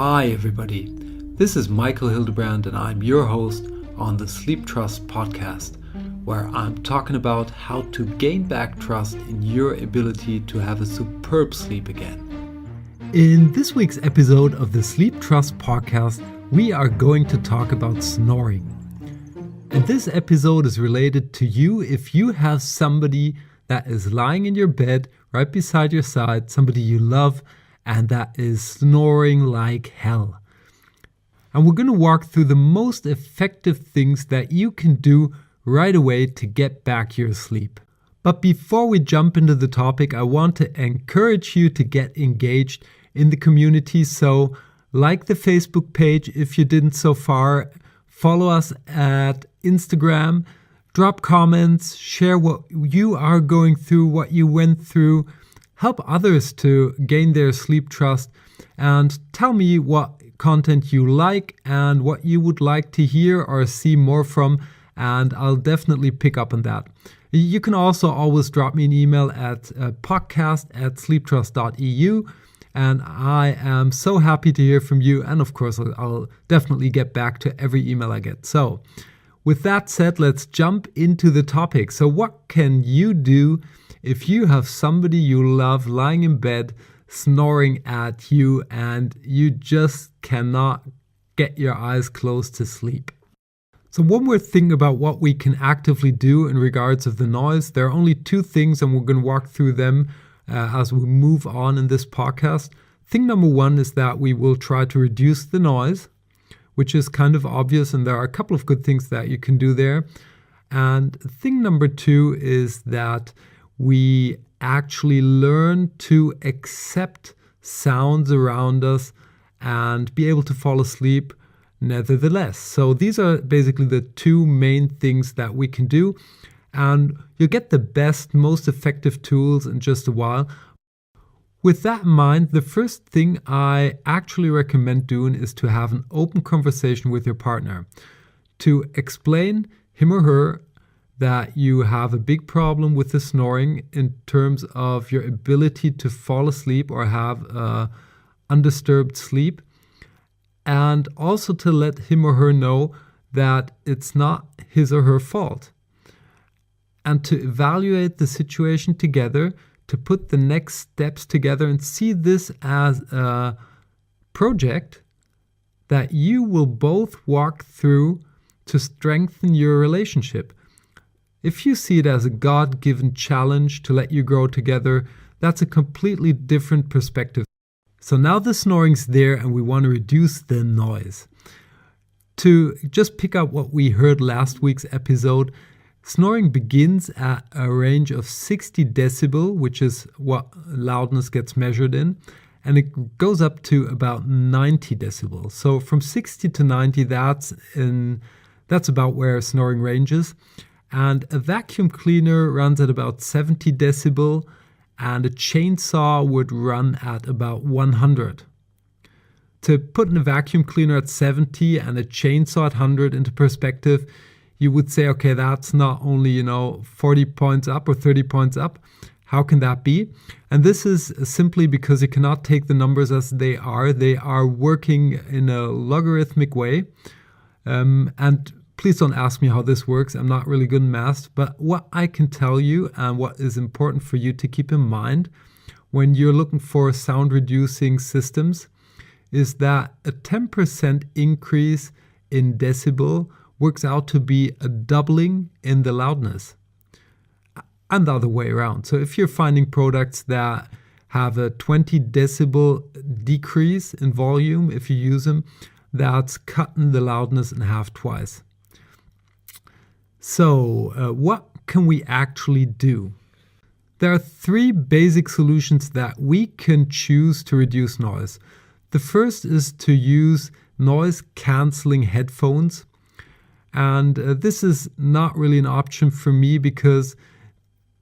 Hi everybody, this is Michael Hildebrand and I'm your host on the Sleeptrust podcast, where I'm talking about how to gain back trust in your ability to have a superb sleep again. In this week's episode of the Sleeptrust podcast, we are going to talk about snoring. And this episode is related to you if you have somebody that is lying in your bed right beside your side, somebody you love, and that is snoring like hell. And we're going to walk through the most effective things that you can do right away to get back your sleep. But before we jump into the topic, I want to encourage you to get engaged in the community. So like the Facebook page if you didn't so far, follow us at Instagram, drop comments, share what you are going through, what you went through, help others to gain their sleep trust, and tell me what content you like and what you would like to hear or see more from, and I'll definitely pick up on that. You can also always drop me an email at podcast@sleeptrust.eu, and I am so happy to hear from you, and of course I'll definitely get back to every email I get. So with that said, let's jump into the topic. So what can you do if you have somebody you love lying in bed snoring at you and you just cannot get your eyes closed to sleep? So one more thing about what we can actively do in regards of the noise. There are only two things and we're going to walk through them as we move on in this podcast. Thing number one is that we will try to reduce the noise, which is kind of obvious, and there are a couple of good things that you can do there. And thing number two is that we actually learn to accept sounds around us and be able to fall asleep nevertheless. So these are basically the two main things that we can do. And you'll get the best, most effective tools in just a while. With that in mind, the first thing I actually recommend doing is to have an open conversation with your partner, to explain him or her that you have a big problem with the snoring in terms of your ability to fall asleep or have undisturbed sleep, and also to let him or her know that it's not his or her fault, and to evaluate the situation together, to put the next steps together and see this as a project that you will both walk through to strengthen your relationship. If you see it as a God-given challenge to let you grow together, that's a completely different perspective. So now the snoring's there and we want to reduce the noise. To just pick up what we heard last week's episode, snoring begins at a range of 60 decibel, which is what loudness gets measured in, and it goes up to about 90 decibel. So from 60 to 90, that's about where snoring ranges. And a vacuum cleaner runs at about 70 decibel, and a chainsaw would run at about 100. To put a vacuum cleaner at 70 and a chainsaw at 100 into perspective, you would say, okay, that's not only, 40 points up or 30 points up. How can that be? And this is simply because you cannot take the numbers as they are. They are working in a logarithmic way. And please don't ask me how this works. I'm not really good in math. But what I can tell you and what is important for you to keep in mind when you're looking for sound reducing systems is that a 10% increase in decibel works out to be a doubling in the loudness, and the other way around. So if you're finding products that have a 20 decibel decrease in volume, if you use them, that's cutting the loudness in half twice. So what can we actually do? There are three basic solutions that we can choose to reduce noise. The first is to use noise cancelling headphones. And this is not really an option for me because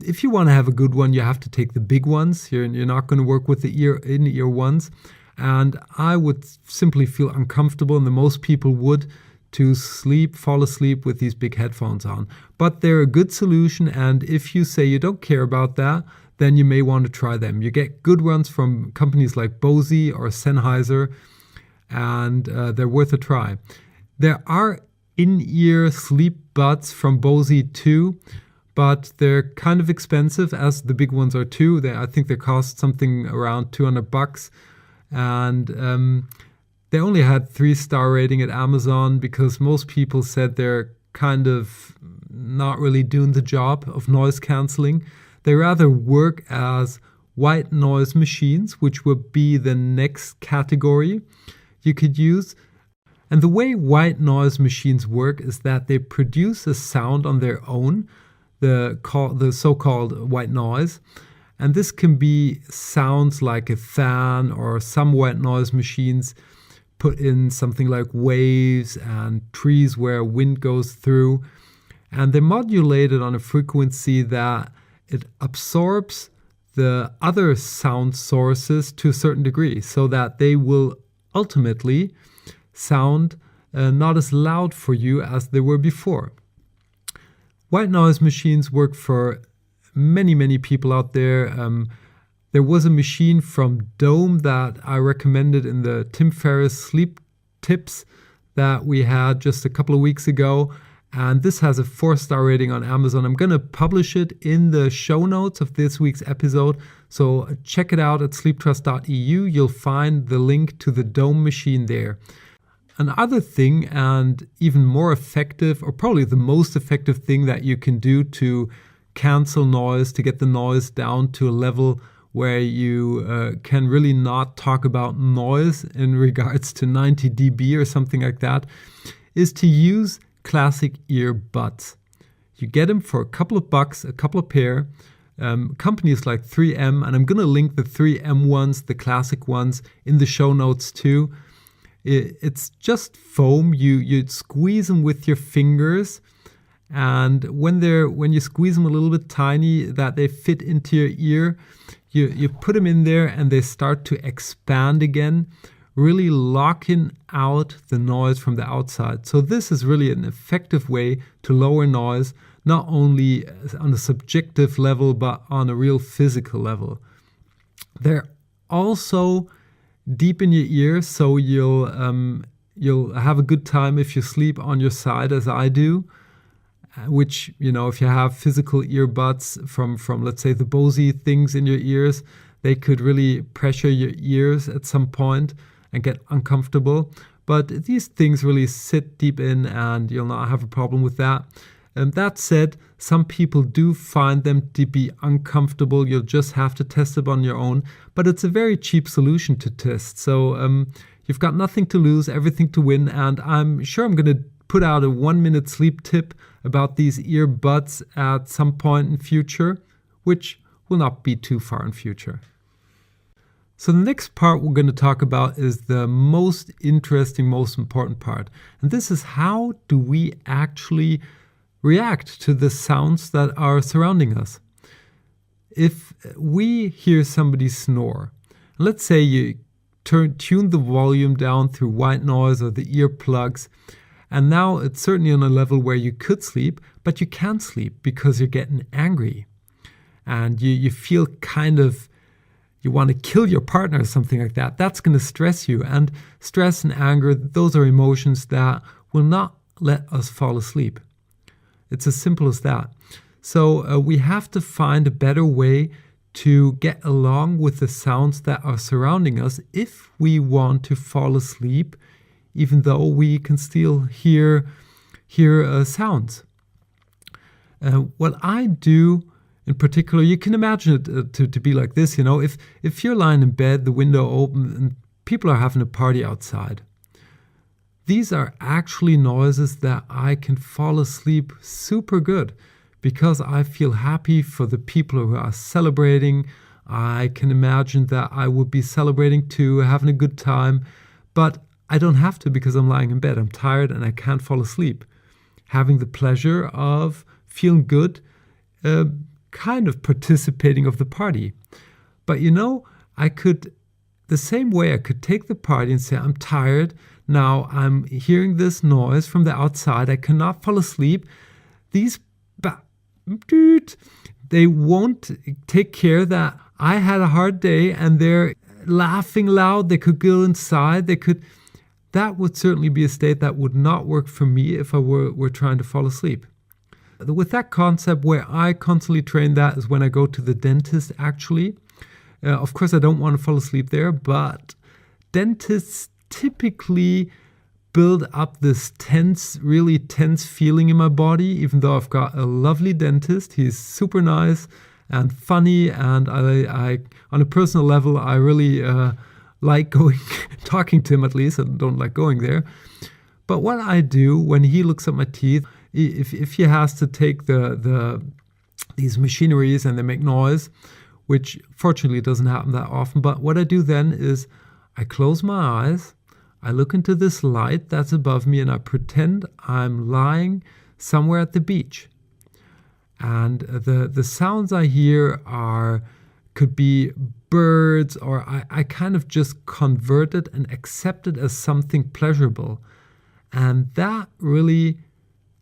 if you want to have a good one, you have to take the big ones. You're not going to work with the in-ear ones. And I would simply feel uncomfortable, and the most people would, to fall asleep with these big headphones on. But they're a good solution, and if you say you don't care about that, then you may want to try them. You get good ones from companies like Bose or Sennheiser, and they're worth a try. There are in-ear sleep buds from Bose too, but they're kind of expensive, as the big ones are too. I think they cost something around $200, and they only had 3-star rating at Amazon because most people said they're kind of not really doing the job of noise canceling. They rather work as white noise machines, which would be the next category you could use. And the way white noise machines work is that they produce a sound on their own, the so-called white noise. And this can be sounds like a fan, or some white noise machines put in something like waves and trees where wind goes through. And they modulate it on a frequency that it absorbs the other sound sources to a certain degree, so that they will ultimately sound not as loud for you as they were before. White noise machines work for many people out there. There was a machine from Dome that I recommended in the Tim Ferriss sleep tips that we had just a couple of weeks ago. And this has a 4-star rating on Amazon. I'm going to publish it in the show notes of this week's episode. So check it out at sleeptrust.eu. You'll find the link to the Dome machine there. Another thing, and even more effective, or probably the most effective thing that you can do to cancel noise, to get the noise down to a level where you can really not talk about noise in regards to 90 dB or something like that, is to use classic earbuds. You get them for a couple of bucks, a couple of pair. Companies like 3M, and I'm going to link the 3M ones, the classic ones, in the show notes too. It's just foam. You squeeze them with your fingers, and when you squeeze them a little bit tiny that they fit into your ear, you put them in there and they start to expand again, really locking out the noise from the outside. So this is really an effective way to lower noise, not only on a subjective level, but on a real physical level. They're also deep in your ear, so you'll have a good time if you sleep on your side, as I do. Which, if you have physical earbuds from let's say the Bose things in your ears, they could really pressure your ears at some point and get uncomfortable. But these things really sit deep in, and you'll not have a problem with that. That said, some people do find them to be uncomfortable. You'll just have to test it on your own. But it's a very cheap solution to test. So you've got nothing to lose, everything to win. And I'm sure I'm going to put out a 1-minute sleep tip about these earbuds at some point in future, which will not be too far in future. So the next part we're going to talk about is the most interesting, most important part. And this is, how do we actually react to the sounds that are surrounding us? If we hear somebody snore, let's say you tune the volume down through white noise or the earplugs, and now it's certainly on a level where you could sleep, but you can't sleep because you're getting angry. And you feel you want to kill your partner or something like that. That's going to stress you. And stress and anger, those are emotions that will not let us fall asleep. It's as simple as that. So we have to find a better way to get along with the sounds that are surrounding us if we want to fall asleep, even though we can still hear sounds. What I do in particular, you can imagine it to be like this, if you're lying in bed, the window open, and people are having a party outside. These are actually noises that I can fall asleep super good because I feel happy for the people who are celebrating. I can imagine that I would be celebrating too, having a good time, but I don't have to because I'm lying in bed. I'm tired and I can't fall asleep. Having the pleasure of feeling good, kind of participating of the party. But I could, the same way I could take the party and say, I'm tired. Now I'm hearing this noise from the outside. I cannot fall asleep. These they won't take care that I had a hard day, and they're laughing loud. They could go inside. They could that would certainly be a state that would not work for me if I were trying to fall asleep. With that concept, where I constantly train that is when I go to the dentist, actually. Of course, I don't want to fall asleep there, but dentists typically build up this really tense feeling in my body, even though I've got a lovely dentist. He's super nice and funny, and I on a personal level, I really like talking to him at least. I don't like going there. But what I do when he looks at my teeth, if he has to take these machineries and they make noise, which fortunately doesn't happen that often, but what I do then is I close my eyes, I look into this light that's above me, and I pretend I'm lying somewhere at the beach. And the sounds I hear could be birds, or I kind of just convert it and accept it as something pleasurable. And that really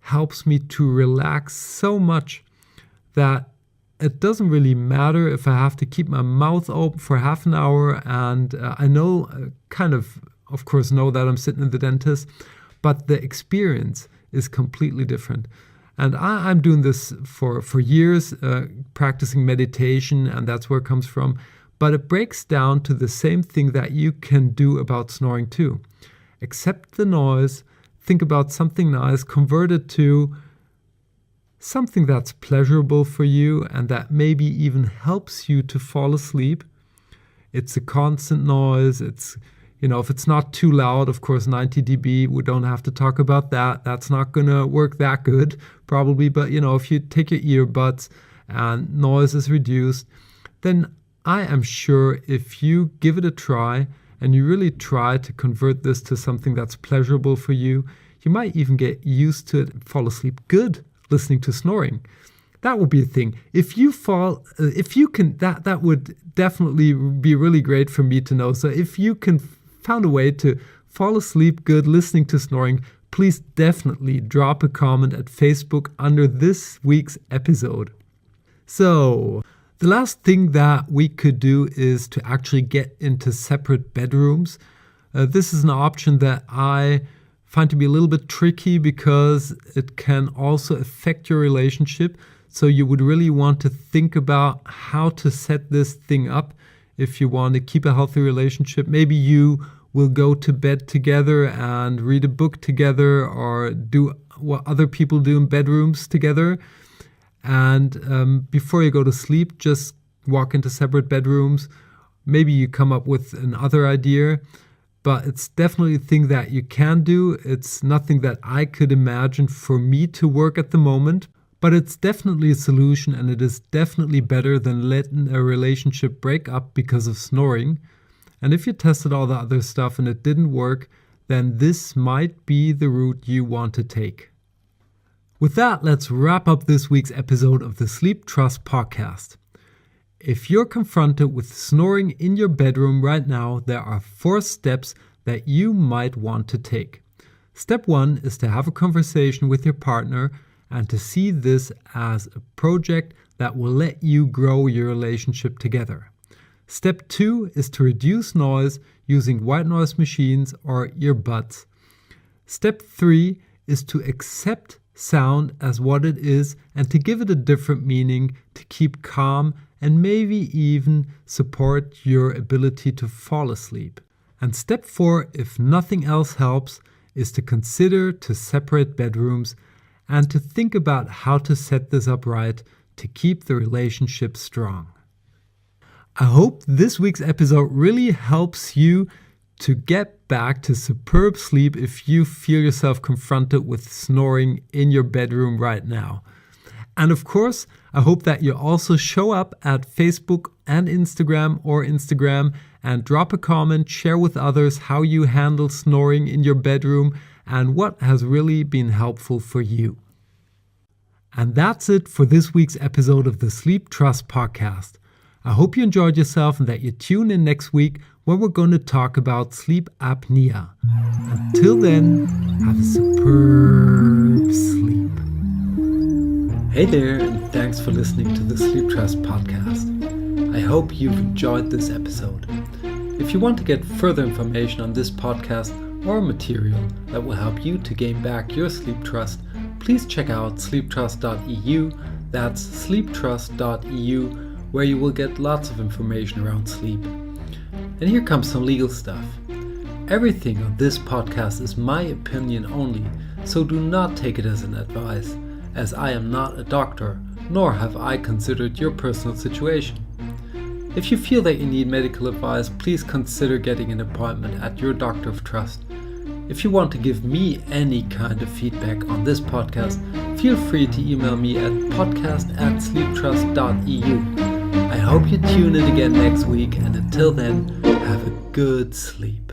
helps me to relax so much that it doesn't really matter if I have to keep my mouth open for half an hour. And I know, of course, know that I'm sitting in the dentist, but the experience is completely different. And I'm doing this for years, practicing meditation, and that's where it comes from. But it breaks down to the same thing that you can do about snoring too. Accept the noise, think about something nice, convert it to something that's pleasurable for you and that maybe even helps you to fall asleep. It's a constant noise. It's, if it's not too loud, of course, 90 dB, we don't have to talk about that. That's not going to work that good, probably. But, if you take your earbuds and noise is reduced, then I am sure if you give it a try and you really try to convert this to something that's pleasurable for you, you might even get used to it and fall asleep good listening to snoring. That would be a thing. If you can, that would definitely be really great for me to know. So if you can found a way to fall asleep good listening to snoring, please definitely drop a comment at Facebook under this week's episode. So the last thing that we could do is to actually get into separate bedrooms. This is an option that I find to be a little bit tricky because it can also affect your relationship. So you would really want to think about how to set this thing up if you want to keep a healthy relationship. Maybe you will go to bed together and read a book together or do what other people do in bedrooms together. And before you go to sleep, just walk into separate bedrooms. Maybe you come up with another idea, but it's definitely a thing that you can do. It's nothing that I could imagine for me to work at the moment, but it's definitely a solution, and it is definitely better than letting a relationship break up because of snoring. And if you tested all the other stuff and it didn't work, then this might be the route you want to take. With that, let's wrap up this week's episode of the Sleeptrust podcast. If you're confronted with snoring in your bedroom right now, there are 4 steps that you might want to take. Step 1 is to have a conversation with your partner and to see this as a project that will let you grow your relationship together. Step 2 is to reduce noise using white noise machines or earbuds. Step 3 is to accept sound as what it is and to give it a different meaning to keep calm and maybe even support your ability to fall asleep. And step 4, if nothing else helps, is to consider to separate bedrooms and to think about how to set this up right to keep the relationship strong. I hope this week's episode really helps you to get back to superb sleep if you feel yourself confronted with snoring in your bedroom right now. And of course, I hope that you also show up at Facebook and Instagram and drop a comment, share with others how you handle snoring in your bedroom and what has really been helpful for you. And that's it for this week's episode of the Sleeptrust podcast. I hope you enjoyed yourself and that you tune in next week when we're going to talk about sleep apnea. Until then, have a superb sleep. Hey there, and thanks for listening to the Sleeptrust podcast. I hope you've enjoyed this episode. If you want to get further information on this podcast or material that will help you to gain back your sleep trust, please check out sleeptrust.eu. That's sleeptrust.eu, where you will get lots of information around sleep. And here comes some legal stuff. Everything on this podcast is my opinion only, so do not take it as an advice, as I am not a doctor, nor have I considered your personal situation. If you feel that you need medical advice, please consider getting an appointment at your doctor of trust. If you want to give me any kind of feedback on this podcast, feel free to email me at podcast@sleeptrust.eu. I hope you tune in again next week, and until then, have a good sleep.